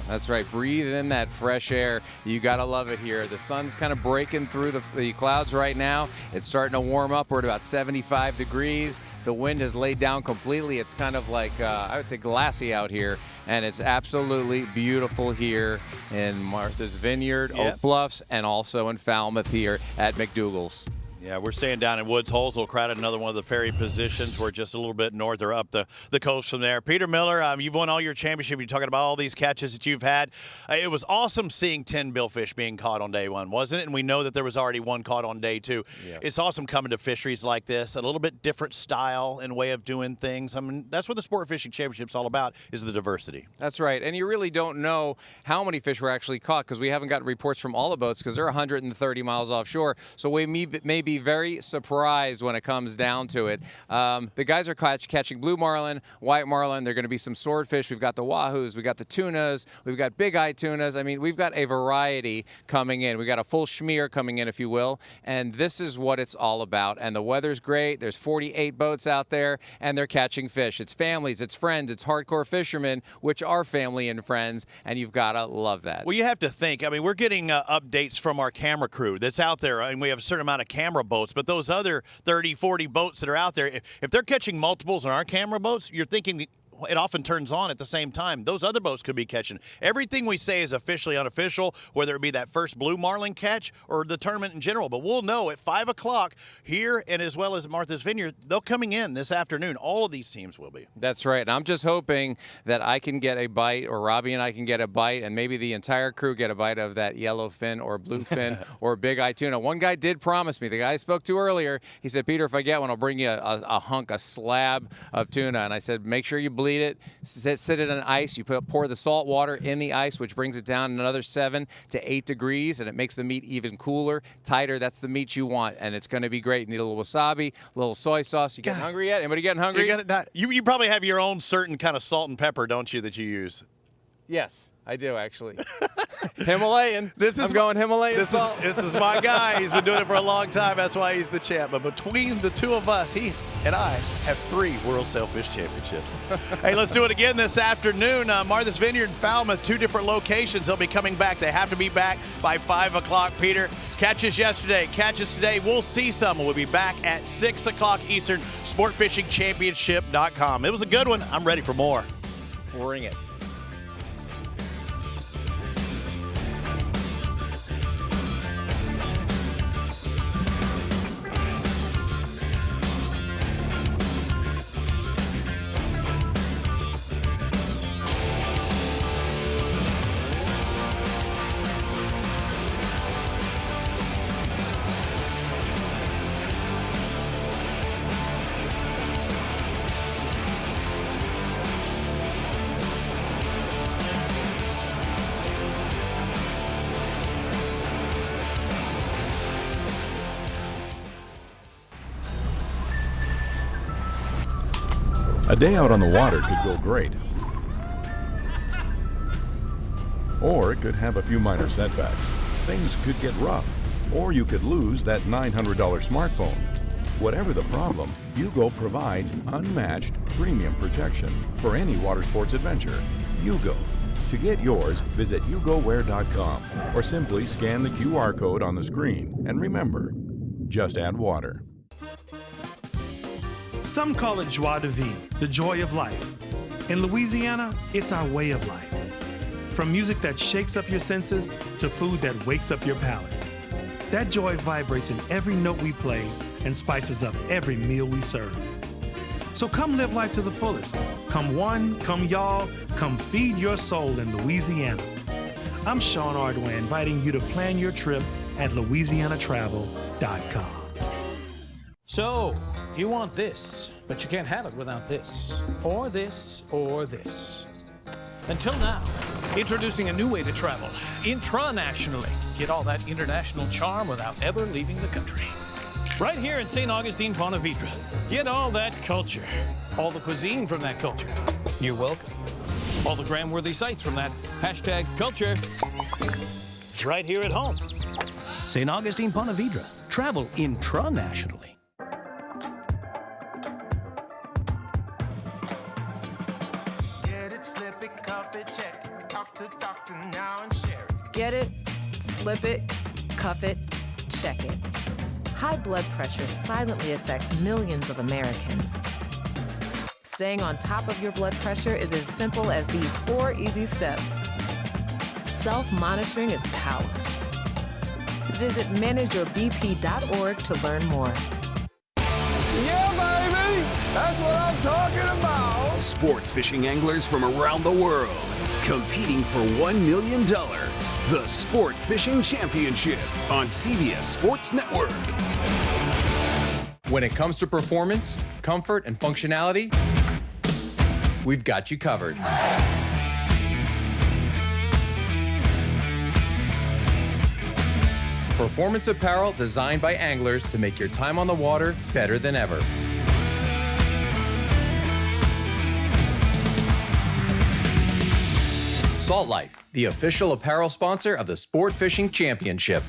That's right. Breathe in that fresh air. You got to love it here. The sun's kind of breaking through the clouds right now. It's starting to warm up. We're at about 75 degrees. The wind has laid down completely. It's kind of like, I would say, glassy out here. And it's absolutely beautiful here in Martha's Vineyard, Oak Bluffs, and also in Falmouth here at McDougall's. Yeah, we're staying down in Woods Holes. We'll crowd another one of the ferry positions. We're just a little bit north or up the coast from there. Peter Miller, you've won all your championship. You're talking about all these catches that you've had. It was awesome seeing 10 billfish being caught on day one, wasn't it? And we know that there was already one caught on day two. Yes. It's awesome coming to fisheries like this, a little bit different style and way of doing things. I mean, that's what the Sport Fishing Championship's all about, is the diversity. That's right. And you really don't know how many fish were actually caught because we haven't gotten reports from all the boats because they're 130 miles offshore. So we may be very surprised when it comes down to it. The guys are catching blue marlin, white marlin. There are going to be some swordfish. We've got the wahoos. We've got the tunas. We've got big-eye tunas. I mean, we've got a variety coming in. We've got a full schmear coming in, if you will. And this is what it's all about. And the weather's great. There's 48 boats out there, and they're catching fish. It's families. It's friends. It's hardcore fishermen, which are family and friends. And you've got to love that. Well, you have to think. I mean, we're getting updates from our camera crew that's out there. And we have a certain amount of camera boats. But those other 30, 40 boats that are out there, if they're catching multiples on our camera boats, you're thinking it often turns on at the same time. Those other boats could be catching. Everything we say is officially unofficial, whether it be that first blue marlin catch or the tournament in general. But we'll know at 5 o'clock here and as well as Martha's Vineyard, they're coming in this afternoon. All of these teams will be. That's right. And I'm just hoping that I can get a bite, or Robbie and I can get a bite, and maybe the entire crew get a bite of that yellowfin or bluefin or big-eye tuna. One guy did promise me, the guy I spoke to earlier, he said, Peter, if I get one, I'll bring you a slab of tuna. And I said, make sure you bleed it, sit it on ice. You pour the salt water in the ice, which brings it down another 7 to 8 degrees, and it makes the meat even cooler, tighter. That's the meat you want, and it's going to be great. You need a little wasabi, a little soy sauce. You getting hungry yet? Anybody getting hungry? You probably have your own certain kind of salt and pepper, don't you, that you use? Yes, I do, actually. Himalayan. I'm going Himalayan salt. This is my guy. He's been doing it for a long time. That's why he's the champ. But between the two of us, he and I have 3 World Sailfish Championships. Hey, let's do it again this afternoon. Martha's Vineyard and Falmouth, 2 different locations. They'll be coming back. They have to be back by 5 o'clock, Peter. Catch us yesterday. Catch us today. We'll see some. We'll be back at 6 o'clock Eastern, sportfishingchampionship.com. It was a good one. I'm ready for more. Bring it. A day out on the water could go great. Or it could have a few minor setbacks. Things could get rough. Or you could lose that $900 smartphone. Whatever the problem, Yugo provides unmatched premium protection for any water sports adventure. Yugo. To get yours, visit yugoware.com or simply scan the QR code on the screen. And remember, just add water. Some call it joie de vivre, the joy of life. In Louisiana, it's our way of life. From music that shakes up your senses to food that wakes up your palate. That joy vibrates in every note we play and spices up every meal we serve. So come live life to the fullest. Come one, come y'all, come feed your soul in Louisiana. I'm Sean Ardway, inviting you to plan your trip at louisianatravel.com. So, you want this, but you can't have it without this, or this, or this. Until now, introducing a new way to travel, intranationally. Get all that international charm without ever leaving the country. Right here in St. Augustine, Ponte Vedra. Get all that culture, all the cuisine from that culture. You're welcome. All the gram-worthy sites from that hashtag culture. It's right here at home. St. Augustine, Ponte Vedra. Travel intranationally. Get it, slip it, cuff it, check it. High blood pressure silently affects millions of Americans. Staying on top of your blood pressure is as simple as these 4 easy steps. Self-monitoring is power. Visit manageyourbp.org to learn more. Yeah, baby! That's what I'm talking about! Sport fishing anglers from around the world competing for $1 million. The Sport Fishing Championship on CBS Sports Network. When it comes to performance, comfort, and functionality, we've got you covered. Performance apparel designed by anglers to make your time on the water better than ever. Salt Life, the official apparel sponsor of the Sport Fishing Championship.